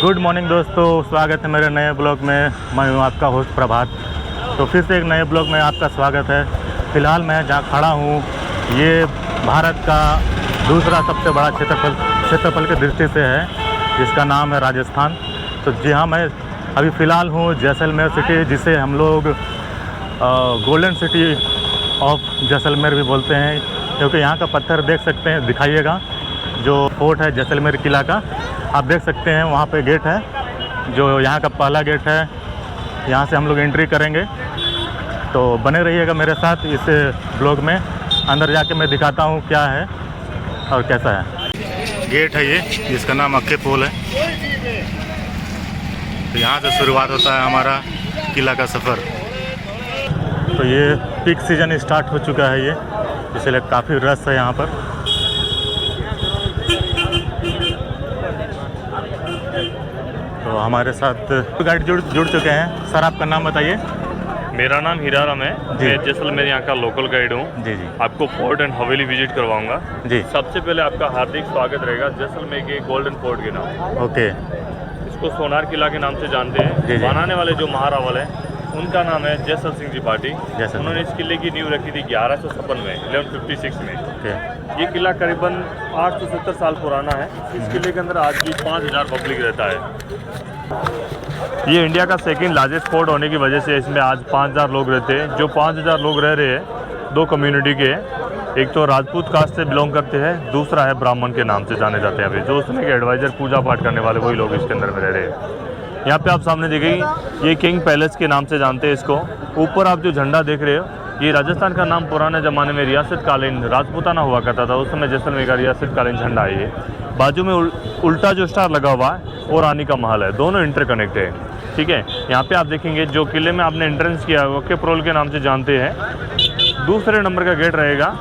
Good morning दोस्तों, स्वागत है मेरे नए ब्लॉग में। मैं हूँ आपका होस्ट प्रभात। तो फिर से एक नए ब्लॉग में आपका स्वागत है। फ़िलहाल मैं जहाँ खड़ा हूँ ये भारत का दूसरा सबसे बड़ा क्षेत्रफल की दृष्टि से है, जिसका नाम है राजस्थान। तो जी हाँ, मैं अभी फ़िलहाल हूँ जैसलमेर सिटी, जिसे हम लोग गोल्डन सिटी ऑफ जैसलमेर भी बोलते हैं, क्योंकि यहाँ का पत्थर देख सकते हैं, दिखाइएगा। जो फोर्ट है जैसलमेर किला का, आप देख सकते हैं वहाँ पे गेट है, जो यहाँ का पहला गेट है। यहाँ से हम लोग एंट्री करेंगे। तो बने रहिएगा मेरे साथ इस ब्लॉग में। अंदर जाके मैं दिखाता हूँ क्या है और कैसा है। गेट है ये, जिसका नाम अक्के पोल है। तो यहाँ से शुरुआत होता है हमारा किला का सफ़र। तो ये पीक सीज़न स्टार्ट हो चुका है ये, इसलिए काफ़ी रश है यहाँ पर। तो हमारे साथ गाइड जुड़ चुके हैं। सर, आपका नाम बताइए। मेरा नाम हीराराम है। मैं जैसलमेर यहाँ का लोकल गाइड हूँ। जी जी। आपको फोर्ट एंड हवेली विजिट करवाऊंगा जी। सबसे पहले आपका हार्दिक स्वागत रहेगा जैसलमेर के गोल्डन फोर्ट के नाम। ओके। इसको सोनार किला के नाम से जानते हैं। बनाने वाले जो महारावल है उनका नाम है जैसल सिंह त्रिपाठी। उन्होंने इस किले की नींव रखी थी 1156 में, 1156 में। ओके। ये किला करीबन 870 साल पुराना है। इस किले के अंदर आज भी 5000 पब्लिक रहता है। ये इंडिया का सेकंड लार्जेस्ट फोर्ट होने की वजह से इसमें आज 5000 लोग रहते हैं। जो 5000 लोग रह रहे हैं, दो कम्युनिटी के हैं। एक तो राजपूत कास्ट से बिलोंग करते हैं, दूसरा है ब्राह्मण के नाम से जाने जाते हैं। अभी जो उसमें के एडवाइज़र, पूजा पाठ करने वाले, वही लोग इसके अंदर में रह रहे हैं। यहाँ पे आप सामने देखेंगे, ये किंग पैलेस के नाम से जानते हैं इसको। ऊपर आप जो झंडा देख रहे हो, ये राजस्थान का नाम पुराने ज़माने में रियासत कालीन राजपूताना हुआ करता था। उस समय जैसलमेर का रियासत कालीन झंडा है ये। बाजू में उल्टा जो स्टार लगा हुआ है वो रानी का महल है। दोनों इंटरकनेक्ट है, ठीक है। यहाँ पे आप देखेंगे जो किले में आपने एंट्रेंस किया है वो अक्के पोल के नाम से जानते हैं। दूसरे नंबर का गेट रहेगा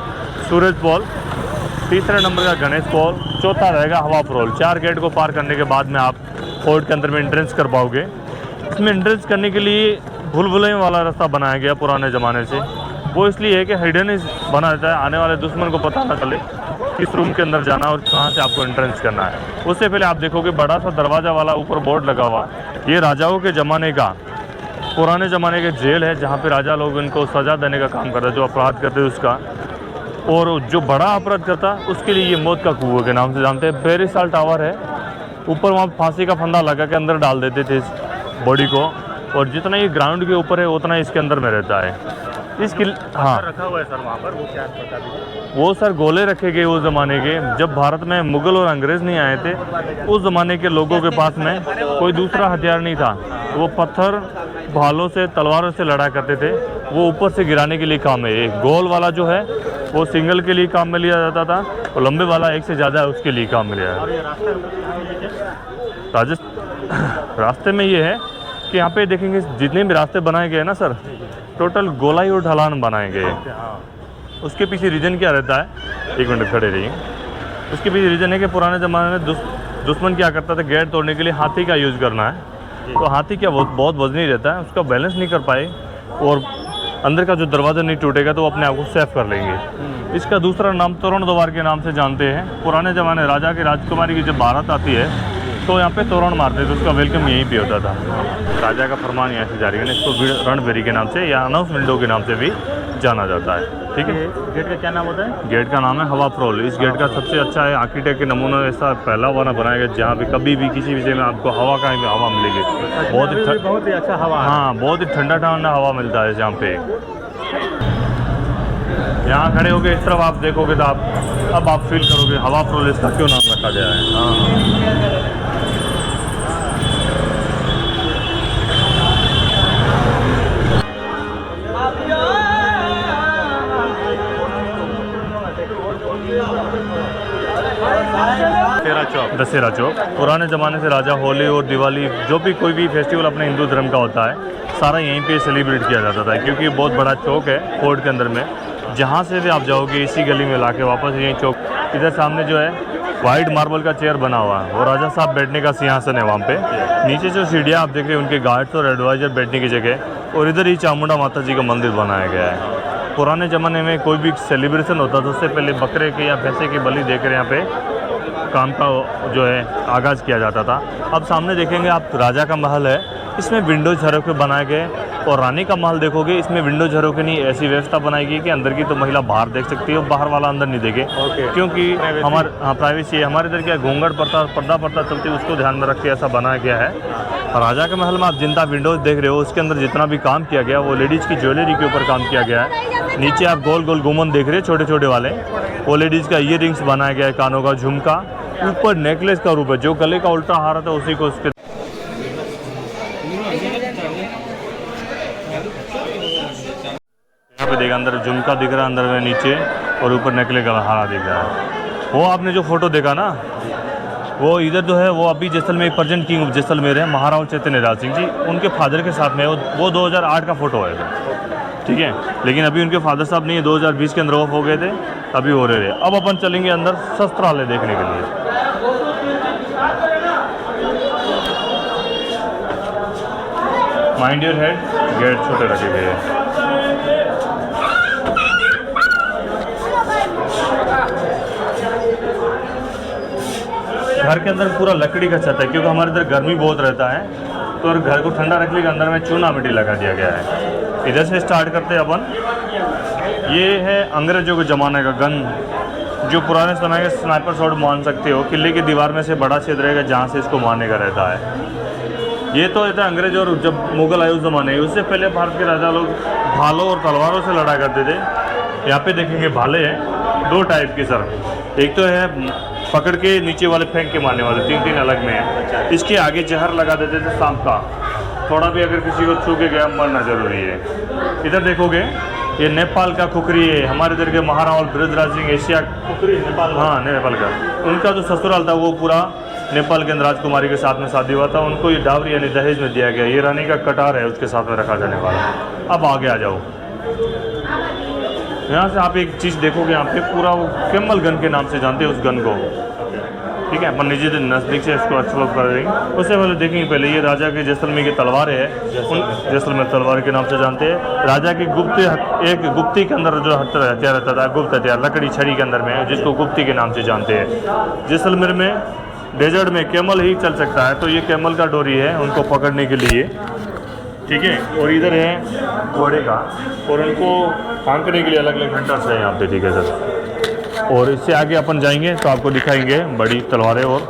सूरज पोल, तीसरे नंबर का गणेश पोल, चौथा रहेगा हवा पोल। 4 गेट को पार करने के बाद में आप फोर्ट के अंदर में एंट्रेंस कर पाओगे। इसमें एंट्रेंस करने के लिए भूल-भुलैया वाला रास्ता बनाया गया पुराने ज़माने से। वो इसलिए है कि हिडन बना रहता है, आने वाले दुश्मन को पता ना चले किस रूम के अंदर जाना और कहाँ से आपको एंट्रेंस करना है। उससे पहले आप देखोगे बड़ा सा दरवाज़ा वाला ऊपर बोर्ड लगा हुआ, ये राजाओं के ज़माने का, पुराने ज़माने के जेल है, जहाँ पे राजा लोग इनको सज़ा देने का काम करते हैं, जो अपराध करते हैं उसका। और जो बड़ा अपराध करता उसके लिए ये मौत का कुआं के नाम से जानते हैं। पेरिसाल टावर है, ऊपर वहाँ फांसी का फंदा लगा के अंदर डाल देते थे इस बॉडी को। और जितना ये ग्राउंड के ऊपर है उतना इसके अंदर में रहता है। इसके हाँ रखा हुआ है सर वहाँ पर, वो क्या बता दीजिए। वो सर गोले रखे गए उस ज़माने के, जब भारत में मुग़ल और अंग्रेज़ नहीं आए थे। उस ज़माने के लोगों के पास में कोई दूसरा हथियार नहीं था। वो पत्थर, भालों से, तलवारों से लड़ा करते थे। वो ऊपर से गिराने के लिए काम है। एक गोल वाला जो है वो सिंगल के लिए काम में लिया जाता था, और लंबे वाला एक से ज़्यादा है उसके लिए काम में लिया है। रास्ते में ये है कि यहाँ पे देखेंगे जितने भी रास्ते बनाए गए हैं ना सर, टोटल गोलाई और ढलान बनाए गए हैं। उसके पीछे रीज़न क्या रहता है, एक मिनट खड़े रहिए। उसके पीछे रीज़न है कि पुराने ज़माने में दुश्मन क्या करता था, गेट तोड़ने के लिए हाथी का यूज़ करना है। तो हाथी क्या बहुत वजनी रहता है, उसका बैलेंस नहीं कर पाए और अंदर का जो दरवाज़ा नहीं टूटेगा तो वो अपने आप को सेफ कर लेंगे। इसका दूसरा नाम तोरण द्वार के नाम से जानते हैं। पुराने ज़माने राजा की राजकुमारी की जब बारात आती है तो यहाँ पे तोरण मारते थे, उसका वेलकम यहीं पे होता था। राजा का फरमान यहाँ से जारी है, इसको रणबेरी के नाम से या अनाउंस विंडो के नाम से भी जाना जाता है, ठीक है। गेट का क्या नाम होता है? गेट का नाम है हवा पोल। इस गेट का सबसे अच्छा है, आर्किटेक्ट के नमूना ऐसा पहला वाला बनाया गया जहाँ पे कभी भी किसी विषय में आपको हवा मिलेगी। बहुत ही अच्छा हवा। हाँ, बहुत ही ठंडा हवा मिलता है यहाँ पे। यहाँ खड़े होके इस तरफ आप देखोगे तो अब आप फील करोगे हवा पोल इसका क्यों नाम रखा गया है। हाँ, दशहरा चौक पुराने ज़माने से राजा होली और दिवाली, जो भी कोई भी फेस्टिवल अपने हिंदू धर्म का होता है, सारा यहीं पे सेलिब्रेट किया जाता था। क्योंकि बहुत बड़ा चौक है फोर्ट के अंदर में। जहाँ से भी आप जाओगे इसी गली में लाके वापस यहीं चौक, इधर सामने जो है वाइट मार्बल का चेयर बना हुआ है, वो राजा साहब बैठने का सिंहासन है वहाँ पे। नीचे जो सीढ़ियाँ आप देख रहे हैं उनके गार्ड्स और एडवाइज़र बैठने की जगह, और इधर ही चामुंडा माता जी का मंदिर बनाया गया है। पुराने ज़माने में कोई भी सेलिब्रेशन होता था उससे पहले बकरे के या भैंसे की बलि देकर यहाँ पे काम का जो है आगाज़ किया जाता था। अब सामने देखेंगे आप राजा का महल है, इसमें विंडो झरोखे बनाए गए। और रानी का महल देखोगे, इसमें विंडो झरोखे नहीं, ऐसी व्यवस्था बनाई गई कि अंदर की तो महिला बाहर देख सकती है और बाहर वाला अंदर नहीं देखे। क्योंकि हमारे प्राइवेसी है। हमारे इधर क्या घूंघट पर्दा चलती है, उसको ध्यान में रख के ऐसा बनाया गया है। और राजा के महल में आप जिंदा विंडोज़ देख रहे हो, उसके अंदर जितना भी काम किया गया वो लेडीज़ की ज्वेलरी के ऊपर काम किया गया है। नीचे आप गोल गोल गुमन देख रहे हैं छोटे छोटे वाले, वो लेडीज़ का ईयर रिंग्स बनाया गया है, कानों का झुमका, ऊपर नेकलेस का रूप है, जो गले का उल्टा हार था उसी को उसके यहाँ पे देखा अंदर झुमका दिख रहा है अंदर में नीचे, और ऊपर नेकलेस का हार दिख रहा है। वो आपने जो फोटो देखा ना, वो इधर जो है वो अभी Jaisalmer present king of Jaisalmer है, महाराणा चैतन्यराज सिंह जी, उनके फादर के साथ में वो 2008 का फ़ोटो है, ठीक है। लेकिन अभी उनके फादर साहब नहीं है, 2020 के अंदर ऑफ हो गए थे, अभी हो रहे थे। अब अपन चलेंगे अंदर शस्त्रालय देखने के लिए। माइंड योर हेड, गेट छोटे रखे गए हैं। घर के अंदर पूरा लकड़ी का छत है, क्योंकि हमारे इधर गर्मी बहुत रहता है, तो और घर को ठंडा रखने के अंदर में चूना मिट्टी लगा दिया गया है। इधर से स्टार्ट करते हैं अपन। ये है अंग्रेजों के ज़माने का गन, जो पुराने समय के स्नाइपर शॉट मान सकते हो। किले की दीवार में से बड़ा छेद रहेगा जहाँ से इसको मारने का रहता है। ये तो था अंग्रेज, और जब मुगल आए उस ज़माने, उससे पहले भारत के राजा लोग भालों और तलवारों से लड़ा करते थे। यहाँ पे देखेंगे भाले हैं दो टाइप के सर, एक तो है पकड़ के नीचे वाले फेंक के मारने वाले, तीन अलग में है। इसके आगे जहर लगा देते थे सांप का, थोड़ा भी अगर किसी को छू के गया मरना जरूरी है। इधर देखोगे ये नेपाल का खुखरी है, हमारे इधर के महाराणा बृहद्राज सिंह एशिया खुखरी नेपाल, हाँ नेपाल का, उनका जो ससुराल था वो पूरा नेपाल के राजकुमारी के साथ में शादी हुआ था, उनको ये डावरी यानी दहेज में दिया गया। ये रानी का कटार है, उसके साथ में रखा जाने वाला। अब आगे आ जाओ, यहाँ से आप एक चीज़ देखोगे, यहाँ पे पूरा वो कैमल गन के नाम से जानते हैं उस गन को, ठीक है। अपन निजी नज़दीक से इसको एक्सप्लोर कर देंगे। उससे पहले देखेंगे, पहले ये राजा के जैसलमेर की तलवारें है, उन जैसलमेर तलवार के नाम से जानते हैं। राजा की एक गुप्ती के अंदर जो हथियार रहता था, गुप्त हथियार लकड़ी छड़ी के अंदर में, जिसको गुप्ती के नाम से जानते हैं। जैसलमेर में डेजर्ट में कैमल ही चल सकता है, तो ये कैमल का डोरी है उनको पकड़ने के लिए, ठीक है। और इधर है घोड़े का, और उनको फांकने के लिए अलग अलग हंटर्स है यहाँ पे, ठीक है सर। और इससे आगे अपन जाएंगे तो आपको दिखाएंगे बड़ी तलवारें। और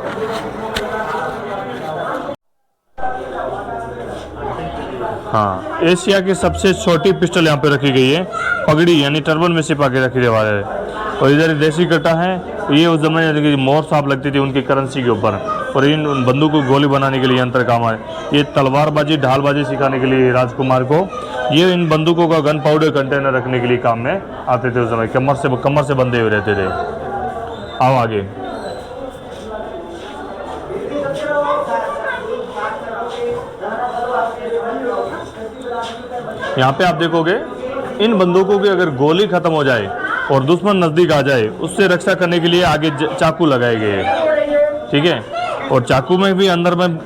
हाँ, एशिया की सबसे छोटी पिस्टल यहाँ पे रखी गई है, पगड़ी यानी टर्बन में छिपा के रखी वाले है। और इधर देसी कट्टा है, ये उस जमाने की मोहर साहब लगती थी उनकी करेंसी के ऊपर, और इन बंदूक को गोली बनाने के लिए यंत्र काम आए। ये तलवारबाजी ढालबाजी सिखाने के लिए राजकुमार को, ये इन बंदूकों का गन पाउडर कंटेनर रखने के लिए काम में आते थे उस समय, कमर से बंधे हुए रहते थे। आओ आगे, यहाँ पे आप देखोगे इन बंदूकों की अगर गोली खत्म हो जाए और दुश्मन नज़दीक आ जाए, उससे रक्षा करने के लिए आगे चाकू लगाए गए हैं, ठीक है। और चाकू में भी अंदर में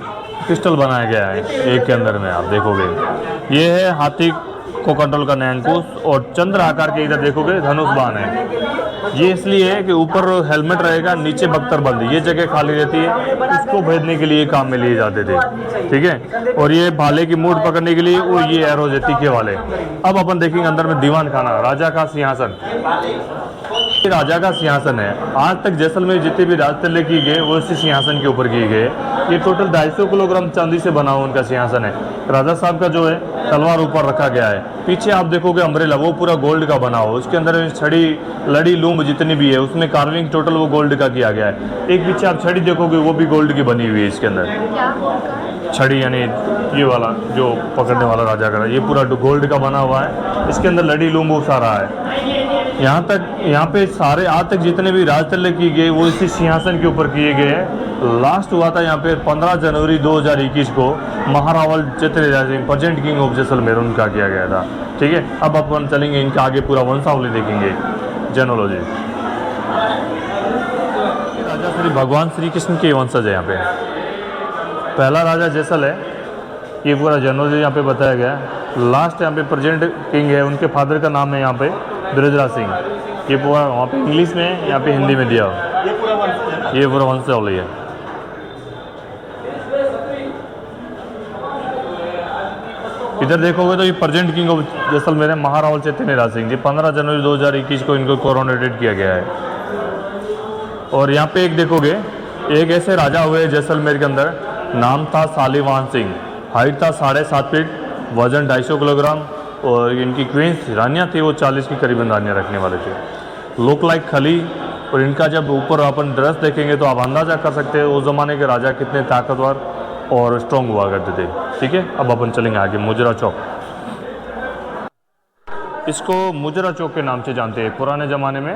पिस्टल बनाया गया है, एक के अंदर में आप देखोगे। ये है हाथी को कंट्रोल करने अंकुश, और चंद्र आकार के इधर देखोगे धनुष बाण है। ये इसलिए है कि ऊपर हेलमेट रहेगा, नीचे बख्तरबंदी, ये जगह खाली रहती है, उसको भेजने के लिए काम में लिए जाते थे, ठीक है। और ये भाले की मूठ पकड़ने के लिए वो ये एरोज है तीखे वाले। अब अपन देखेंगे अंदर में दीवान खाना, राजा का सिंहासन। ये राजा का सिंहासन है। आज तक जैसलमेर जितने भी राजतल्ले किए गए वो इसी सिंहासन के ऊपर किए गए। ये टोटल 250 किलोग्राम चांदी से बना हुआ उनका सिंहासन है। राजा साहब का जो है तलवार ऊपर रखा गया है। पीछे आप देखोगे अम्ब्रेला, वो पूरा गोल्ड का बना हो, उसके अंदर छड़ी लड़ी लूम जितनी भी है उसमें कार्विंग टोटल वो गोल्ड का किया गया है। एक पीछे आप छड़ी देखोगे वो भी गोल्ड की बनी हुई है। इसके अंदर छड़ी यानी ये वाला जो पकड़ने वाला राजा का, ये पूरा गोल्ड का बना हुआ है। इसके अंदर लड़ी लूम वो सारा है। यहाँ पे सारे आज तक जितने भी राजतल्ले किए गए वो इसी सिंहासन के ऊपर किए गए हैं। लास्ट हुआ था यहाँ पे 15 जनवरी 2021 को Maharana Chaitanyaraj Singh present king of Jaisalmer उनका किया गया था, ठीक है। अब अपन चलेंगे इनका आगे पूरा वंशावली देखेंगे, जेनोलॉजी। राजा श्री भगवान श्री कृष्ण के वंशज है यहाँ पे। पहला राजा जैसल है, ये पूरा जेनोलॉजी यहाँ पे बताया गया है। लास्ट यहाँ पे प्रेजेंट किंग है, उनके फादर का नाम है यहाँ पे बृहद्राज सिंह। ये पूरा वहाँ पे इंग्लिश में, यहाँ पे हिंदी में दिया हो। ये पूरा वंशावली है। इधर देखोगे तो ये प्रेजेंट किंग ऑफ जैसलमेर है, महारावल चैतन्यराज सिंह जी। 15 जनवरी 2021 को इनको कोरोनेटेड किया गया है। और यहाँ पे एक देखोगे, एक ऐसे राजा हुए जैसलमेर के अंदर, नाम था सालीवान सिंह। हाइट था 7.5 फीट, वजन 250 किलोग्राम। और इनकी क्वींस रानियाँ थी, वो 40 की करीबन रानियाँ रखने वाले थे। लुक लाइक खली। और इनका जब ऊपर अपन ड्रेस देखेंगे तो आप अंदाज़ा कर सकते हैं उस ज़माने के राजा कितने ताकतवर और स्ट्रॉन्ग हुआ करते थे। ठीक है, अब अपन चलेंगे आगे मुजरा चौक। इसको मुजरा चौक के नाम से जानते हैं। पुराने ज़माने में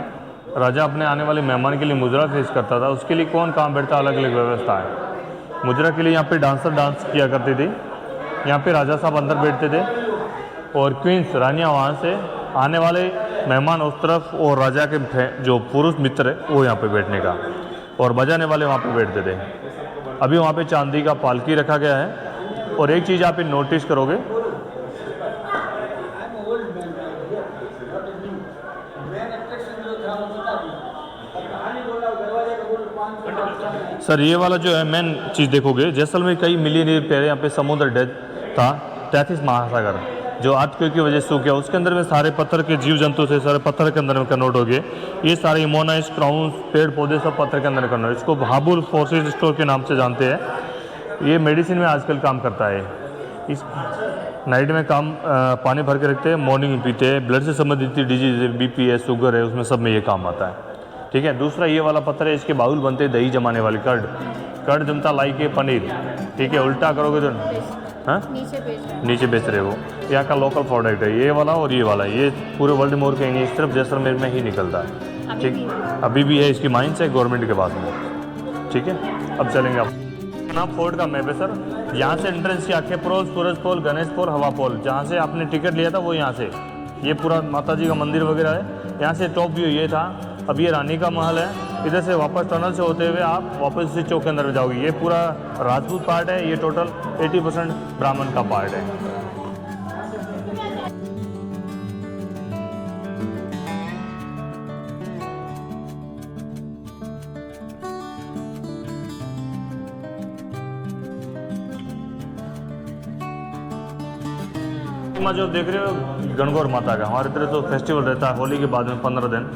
राजा अपने आने वाले मेहमान के लिए मुजरा फेस करता था, उसके लिए कौन काम बैठता, अलग अलग व्यवस्था है। मुजरा के लिए यहाँ पे डांसर डांस किया करते थे। यहाँ पे राजा साहब अंदर बैठते थे और क्वींस रानियाँ वहाँ से, आने वाले मेहमान उस तरफ, और राजा के जो पुरुष मित्र है वो यहाँ पे बैठने का, और बजाने वाले वहाँ पे बैठते थे। अभी वहाँ पे चांदी का पालकी रखा गया है। और एक चीज़ आप नोटिस करोगे, सर ये वाला जो है मेन चीज़ देखोगे, जैसलमेर कई मिलियन ईयर पहले यहाँ पे समुद्र डेथ था, 33 महासागर जो अर्थक्वेक की वजह से सूख गया। उसके अंदर में सारे पत्थर के जीव जंतु थे, सारे पत्थर के अंदर में कन्वर्ट हो गए। ये सारे इमोनाइस, क्राउन्स, पेड़ पौधे सब पत्थर के अंदर कन्वर्ट। इसको हाबुल फोर्सेज स्टोर के नाम से जानते हैं। ये मेडिसिन में आजकल काम करता है। इस नाइट में काम पानी भर के रखते हैं, मॉर्निंग में पीते हैं। ब्लड से संबंधित डिजीज है, BP है, शुगर है, उसमें सब में ये काम आता है। ठीक है, दूसरा ये वाला पत्थर है, इसके बाउल बनते हैं दही जमाने वाले, कर्ड जमता लाई के पनीर। ठीक है, उल्टा करोगे तो हाँ नीचे बेच रहे हो। यहाँ का लोकल प्रोडक्ट है ये वाला और ये वाला, ये पूरे वर्ल्ड में और कहीं नहीं, सिर्फ जैसलमेर में ही निकलता है। ठीक, अभी भी है, इसकी माइंस है गवर्नमेंट के पास में। ठीक है, अब चलेंगे आप ना फोर्ट का मैप है सर। यहाँ से एंट्रेंस किया, खेपरोल, सूरज पोल, गणेश पोल, हवा पोल, जहाँ से आपने टिकट लिया था वो यहाँ से। ये पूरा माता जी का मंदिर वगैरह है। यहाँ से टॉप व्यू ये था। अब ये रानी का महल है। इधर से वापस टनल से होते हुए आप वापस इसी चौक के अंदर जाओगे। ये पूरा राजपूत पार्ट है, ये टोटल 80% ब्राह्मण का पार्ट है। जो देख रहे हो गणगौर माता का, हमारे तरह तो फेस्टिवल रहता है होली के बाद में 15 दिन।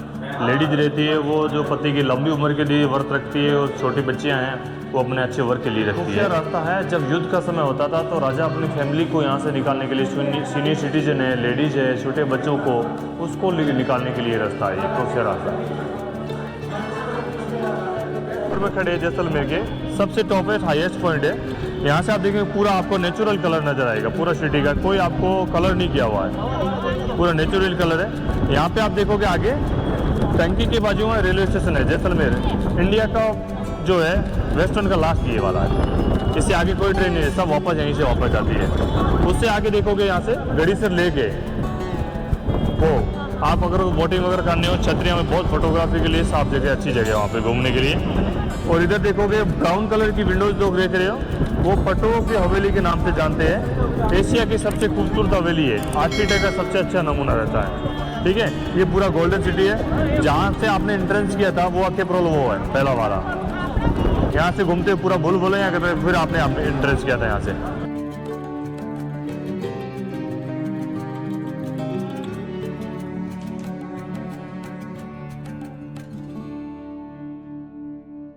लेडीज रहती है वो जो पति की लंबी उम्र के लिए व्रत रखती है, और छोटी बच्चियां हैं वो अपने अच्छे वर्क के लिए रखती है। रास्ता है, जब युद्ध का समय होता था तो राजा अपनी फैमिली को यहाँ से निकालने के लिए, सीनियर सिटीजन है, लेडीज है, छोटे बच्चों को, उसको निकालने के लिए रास्ता है, ये क्रोशिया रास्ता है। में खड़े जैसलमेर के सबसे टॉप है, हाईएस्ट पॉइंट है। यहाँ से आप देखेंगे पूरा आपको नेचुरल कलर नजर आएगा, पूरा सिटी का कोई आपको कलर नहीं किया हुआ है, पूरा नेचुरल कलर है। यहाँ पे आप देखोगे आगे टंकी के बाजू में रेलवे स्टेशन है जैसलमेर। इंडिया का जो है वेस्टर्न का लास्ट ये वाला है, इससे आगे कोई ट्रेन नहीं है, सब वापस यहीं से वापस जाती है। उससे आगे देखोगे यहाँ से गड़ी से लेके वो आप अगर बोटिंग वगैरह करने हो, छतरिया में बहुत फोटोग्राफी के लिए साफ जगह, अच्छी जगह है वहाँ पे घूमने के लिए। और इधर देखोगे ब्राउन कलर की विंडोज लोग देख रहे हो, वो पटों की हवेली के नाम से जानते हैं। एशिया की सबसे खूबसूरत हवेली है, आर्किटेक्ट का सबसे अच्छा नमूना रहता है। ठीक है, ये पूरा गोल्डन सिटी है। जहाँ से आपने एंट्रेंस किया था वो खेपरोल वो है पहला वाला। यहाँ से घूमते पूरा भूल भुलैया करते फिर आपने एंट्रेंस किया था यहाँ से।